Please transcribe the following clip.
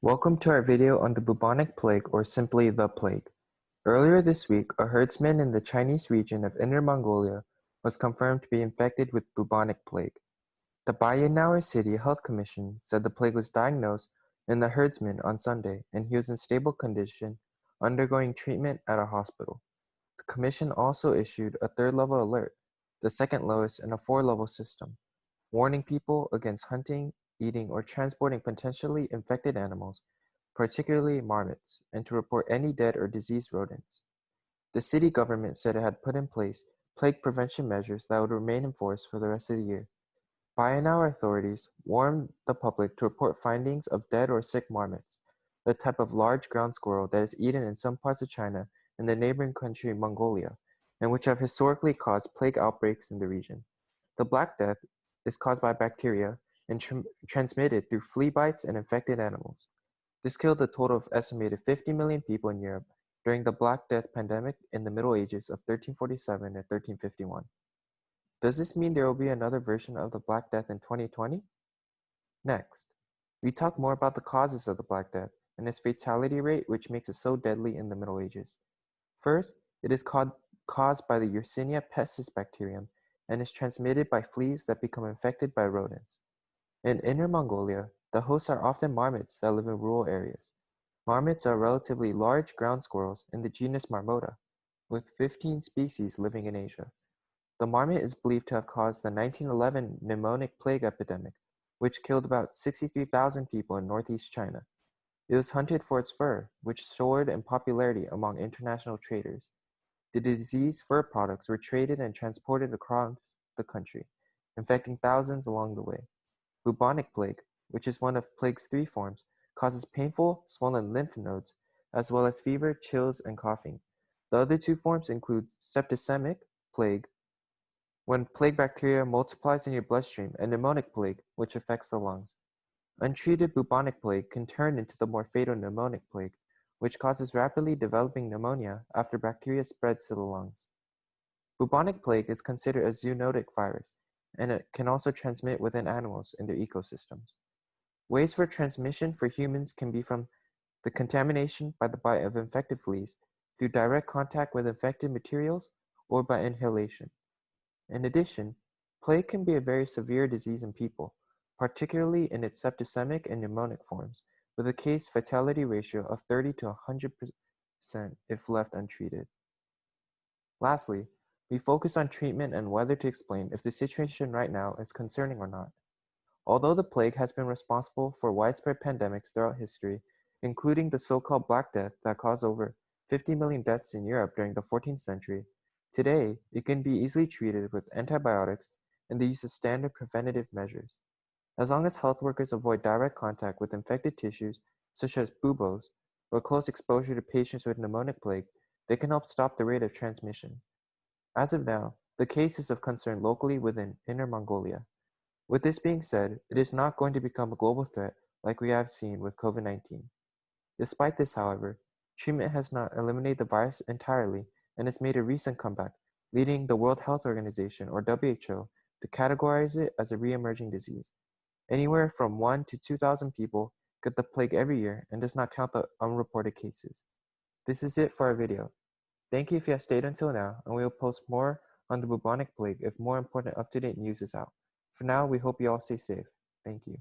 Welcome to our video on the bubonic plague, or simply the plague. Earlier this week, a herdsman in the Chinese region of Inner Mongolia was confirmed to be infected with bubonic plague. The Bayanauer City Health Commission said the plague was diagnosed in the herdsman on Sunday, and he was in stable condition, undergoing treatment at a hospital. The commission also issued a third-level alert, the second lowest in a four-level system, warning people against hunting, eating, or transporting potentially infected animals, particularly marmots, and to report any dead or diseased rodents. The city government said it had put in place plague prevention measures that would remain in force for the rest of the year. Bayanauer authorities warned the public to report findings of dead or sick marmots, the type of large ground squirrel that is eaten in some parts of China and the neighboring country Mongolia, and which have historically caused plague outbreaks in the region. The Black Death is caused by bacteria and transmitted through flea bites and infected animals. This killed a total of estimated 50 million people in Europe during the Black Death pandemic in the Middle Ages of 1347 and 1351. Does this mean there will be another version of the Black Death in 2020? Next, we talk more about the causes of the Black Death and its fatality rate, which makes it so deadly in the Middle Ages. First, it is caused by the Yersinia pestis bacterium and is transmitted by fleas that become infected by rodents. In Inner Mongolia, the hosts are often marmots that live in rural areas. Marmots are relatively large ground squirrels in the genus Marmota, with 15 species living in Asia. The marmot is believed to have caused the 1911 pneumonic plague epidemic, which killed about 63,000 people in northeast China. It was hunted for its fur, which soared in popularity among international traders. The diseased fur products were traded and transported across the country, infecting thousands along the way. Bubonic plague, which is one of plague's three forms, causes painful, swollen lymph nodes, as well as fever, chills, and coughing. The other two forms include septicemic plague, when plague bacteria multiplies in your bloodstream, and pneumonic plague, which affects the lungs. Untreated bubonic plague can turn into the more fatal pneumonic plague, which causes rapidly developing pneumonia after bacteria spreads to the lungs. Bubonic plague is considered a zoonotic virus, and it can also transmit within animals in their ecosystems. Ways for transmission for humans can be from the contamination by the bite of infected fleas, through direct contact with infected materials, or by inhalation. In addition, plague can be a very severe disease in people, particularly in its septicemic and pneumonic forms, with a case fatality ratio of 30 to 100% if left untreated. Lastly, we focus on treatment and whether to explain if the situation right now is concerning or not. Although the plague has been responsible for widespread pandemics throughout history, including the so-called Black Death that caused over 50 million deaths in Europe during the 14th century, today it can be easily treated with antibiotics and the use of standard preventative measures. As long as health workers avoid direct contact with infected tissues, such as buboes, or close exposure to patients with pneumonic plague, they can help stop the rate of transmission. As of now, the case is of concern locally within Inner Mongolia. With this being said, it is not going to become a global threat like we have seen with COVID-19. Despite this, however, treatment has not eliminated the virus entirely and has made a recent comeback, leading the World Health Organization, or WHO, to categorize it as a re-emerging disease. Anywhere from 1 to 2,000 people get the plague every year and does not count the unreported cases. This is it for our video. Thank you if you have stayed until now, and we will post more on the bubonic plague if more important up-to-date news is out. For now, we hope you all stay safe. Thank you.